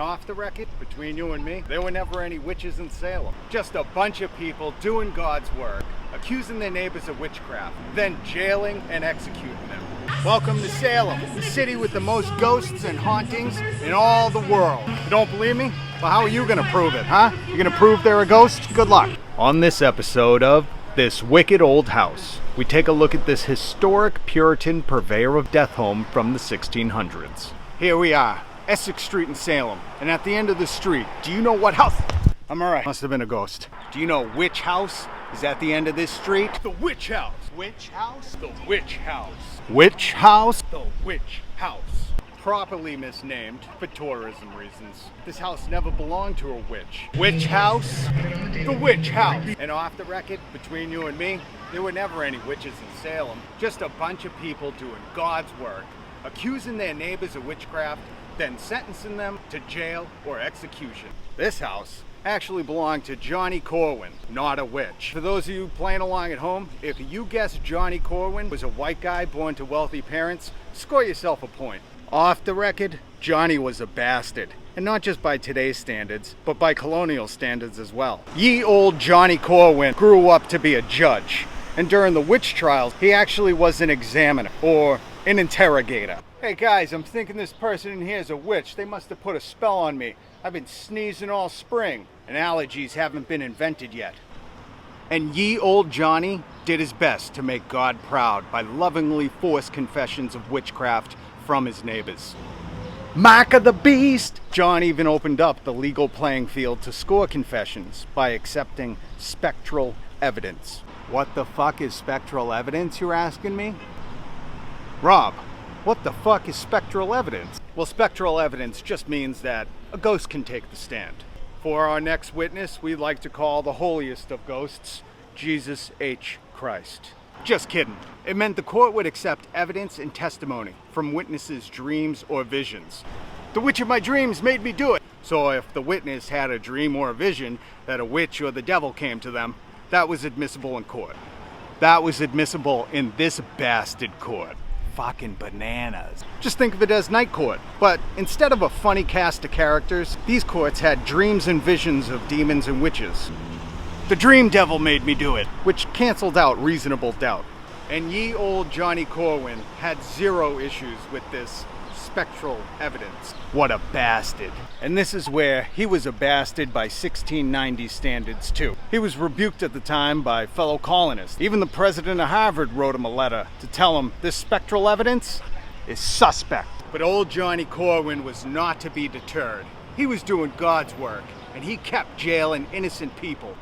Off the record, between you and me, there were never any witches in Salem. Just a bunch of people doing God's work, accusing their neighbors of witchcraft, then jailing and executing them. Welcome to Salem, the city with the most ghosts and hauntings in all the world. You don't believe me? Well, how are you gonna prove it, huh? You gonna prove they're a ghost? Good luck. On this episode of This Wicked Old House, we take a look at this historic Puritan purveyor of death home from the 1600s. Here we are, Essex Street in Salem, and at the end of the street, do you know what house? I'm alright. Must have been a ghost. Do you know which house is at the end of this street? The witch house. Which house? The witch house. Which house? The witch house. Properly misnamed for tourism reasons. This house never belonged to a witch. Which house? The witch house. And off the record, between you and me, there were never any witches in Salem. Just a bunch of people doing God's work, accusing their neighbors of witchcraft, then sentencing them to jail or execution. This house actually belonged to Johnny Corwin, not a witch. For those of you playing along at home, if you guessed Johnny Corwin was a white guy born to wealthy parents, score yourself a point. Off the record, Johnny was a bastard. And not just by today's standards, but by colonial standards as well. Ye old Johnny Corwin grew up to be a judge. And during the witch trials, he actually was an examiner, or an interrogator. Hey guys, I'm thinking this person in here is a witch. They must have put a spell on me. I've been sneezing all spring, and allergies haven't been invented yet. And ye old Johnny did his best to make God proud by lovingly forced confessions of witchcraft from his neighbors. Mark of the beast! John even opened up the legal playing field to score confessions by accepting spectral evidence. What the fuck is spectral evidence, you're asking me? Rob, what the fuck is spectral evidence? Well, spectral evidence just means that a ghost can take the stand. For our next witness, we'd like to call the holiest of ghosts, Jesus H. Christ. Just kidding. It meant the court would accept evidence and testimony from witnesses' dreams or visions. The witch of my dreams made me do it. So if the witness had a dream or a vision that a witch or the devil came to them, that was admissible in court. That was admissible in this bastard court. Fucking bananas. Just think of it as night court. But instead of a funny cast of characters, these courts had dreams and visions of demons and witches. The dream devil made me do it, which canceled out reasonable doubt. And ye old Johnny Corwin had zero issues with this spectral evidence. What a bastard. And this is where he was a bastard by 1690 standards too. He was rebuked at the time by fellow colonists. Even the president of Harvard wrote him a letter to tell him this spectral evidence is suspect. But old Johnny Corwin was not to be deterred. He was doing God's work, and he kept jailing innocent people.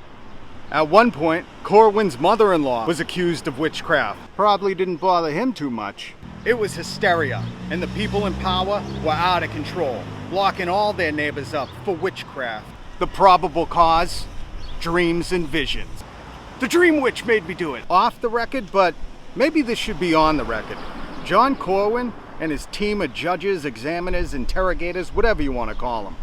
At one point, Corwin's mother-in-law was accused of witchcraft. Probably didn't bother him too much. It was hysteria, and the people in power were out of control, locking all their neighbors up for witchcraft. The probable cause? Dreams and visions. The dream witch made me do it. Off the record, but maybe this should be on the record. John Corwin and his team of judges, examiners, interrogators, whatever you want to call them,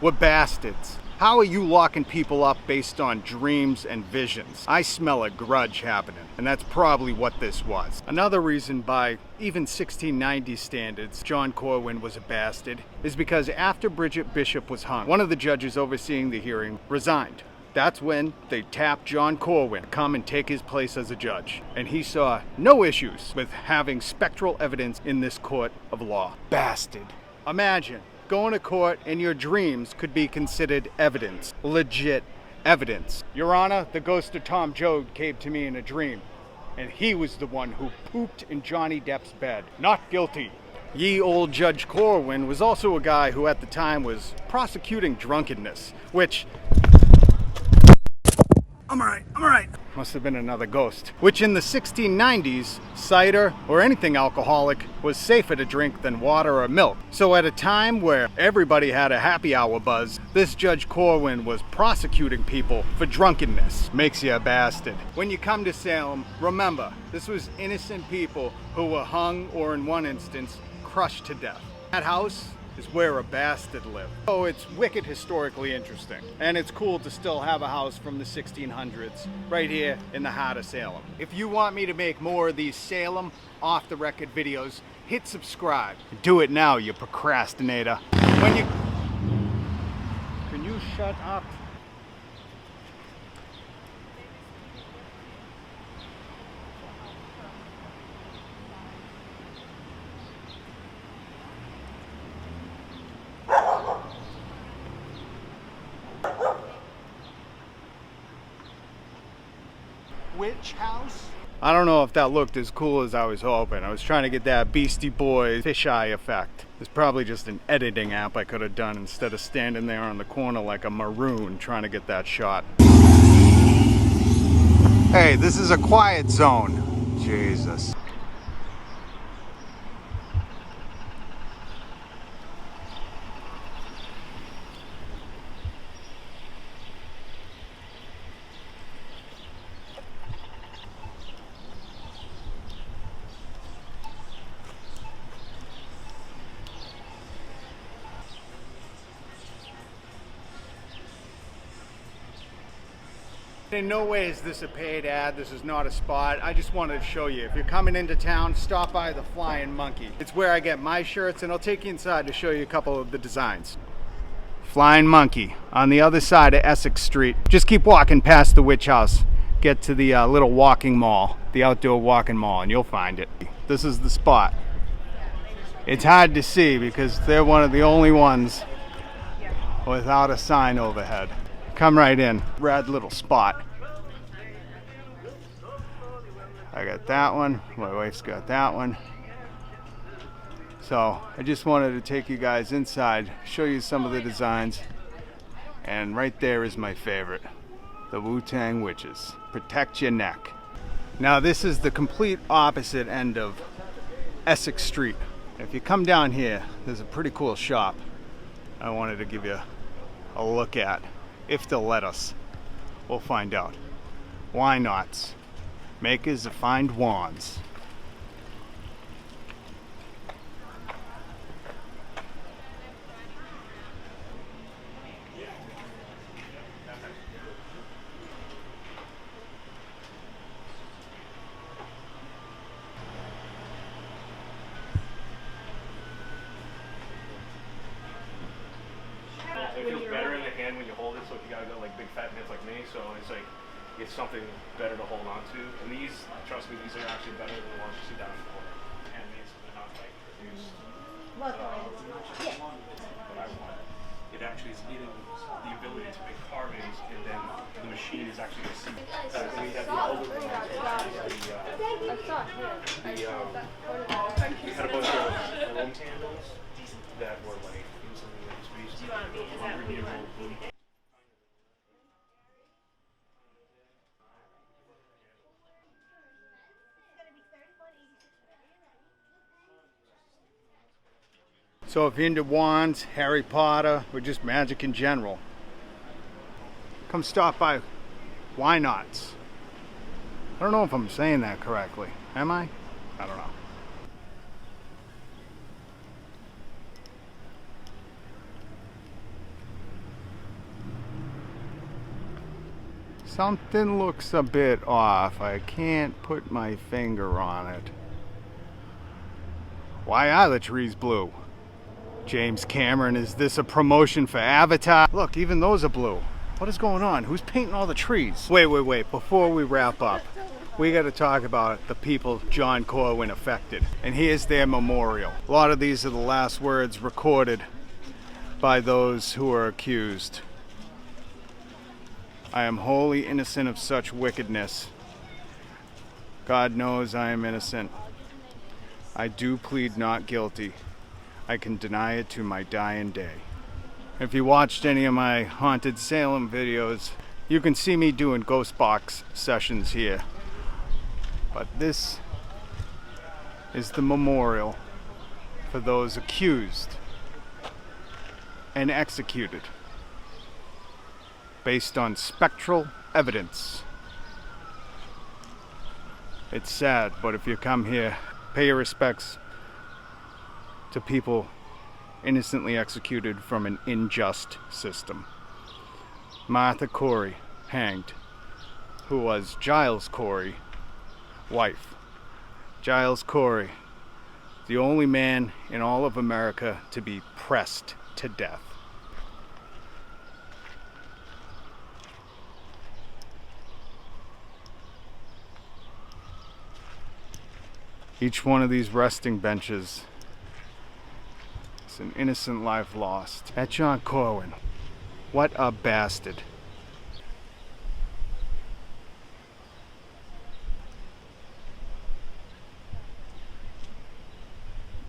were bastards. How are you locking people up based on dreams and visions? I smell a grudge happening, and that's probably what this was. Another reason by even 1690 standards John Corwin was a bastard is because after Bridget Bishop was hung, one of the judges overseeing the hearing resigned. That's when they tapped John Corwin to come and take his place as a judge. And he saw no issues with having spectral evidence in this court of law. Bastard. Imagine going to court and your dreams could be considered evidence. Legit evidence. Your Honor, the ghost of Tom Joad came to me in a dream, and he was the one who pooped in Johnny Depp's bed. Not guilty. Ye old Judge Corwin was also a guy who at the time was prosecuting drunkenness, which... I'm alright. Must have been another ghost. Which in the 1690s, cider or anything alcoholic was safer to drink than water or milk. So at a time where everybody had a happy hour buzz, this Judge Corwin was prosecuting people for drunkenness. Makes you a bastard. When you come to Salem, remember, this was innocent people who were hung or in one instance, crushed to death. That house is where a bastard lived. So it's wicked historically interesting. And it's cool to still have a house from the 1600s right here in the heart of Salem. If you want me to make more of these Salem off-the-record videos, hit subscribe. Do it now, you procrastinator. When you... shut up. Witch house? I don't know if that looked as cool as I was hoping. I was trying to get that Beastie Boys fisheye effect. It's probably just an editing app I could have done instead of standing there on the corner like a maroon trying to get that shot. Hey, this is a quiet zone. Jesus. In no way is this a paid ad. This is not a spot. I just wanted to show you. If you're coming into town, stop by the Flying Monkey. It's where I get my shirts, and I'll take you inside to show you a couple of the designs. Flying Monkey on the other side of Essex Street. Just keep walking past the Witch House. Get to the little walking mall, the outdoor walking mall, and you'll find it. This is the spot. It's hard to see because they're one of the only ones without a sign overhead. Come right in. Rad little spot. I got that one. My wife's got that one. So I just wanted to take you guys inside, show you some of the designs. And right there is my favorite. The Wu-Tang Witches. Protect your neck. Now this is the complete opposite end of Essex Street. If you come down here, there's a pretty cool shop I wanted to give you a look at. If they'll let us. We'll find out. Why not? Makers of fine wands. It feels better in the hand when you hold it, so if you got like big fat hands like me, so it's like it's something better to hold on to. And these, trust me, these are actually better than the ones you see down the floor. Handmade, so they're not like produced. What I want. It actually is getting the ability to make carvings, and then the machine is actually going to see. We have the older ones. We had a bunch of room candles that were like. Do you want me? Is that what you want? So if you're into wands, Harry Potter, or just magic in general, come stop by Why Nots. I don't know if I'm saying that correctly. Am I? I don't know. Something looks a bit off. I can't put my finger on it. Why are the trees blue? James Cameron, is this a promotion for Avatar? Look, even those are blue. What is going on? Who's painting all the trees? Wait. Before we wrap up, we got to talk about the people John Corwin affected. And here's their memorial. A lot of these are the last words recorded by those who are accused. I am wholly innocent of such wickedness. God knows I am innocent. I do plead not guilty. I can deny it to my dying day. If you watched any of my Haunted Salem videos, you can see me doing ghost box sessions here. But this is the memorial for those accused and executed based on spectral evidence. It's sad, but if you come here, pay your respects to people innocently executed from an unjust system. Martha Corey, hanged, who was Giles Corey, wife. Giles Corey, the only man in all of America to be pressed to death. Each one of these resting benches is an innocent life lost. At John Corwin, what a bastard.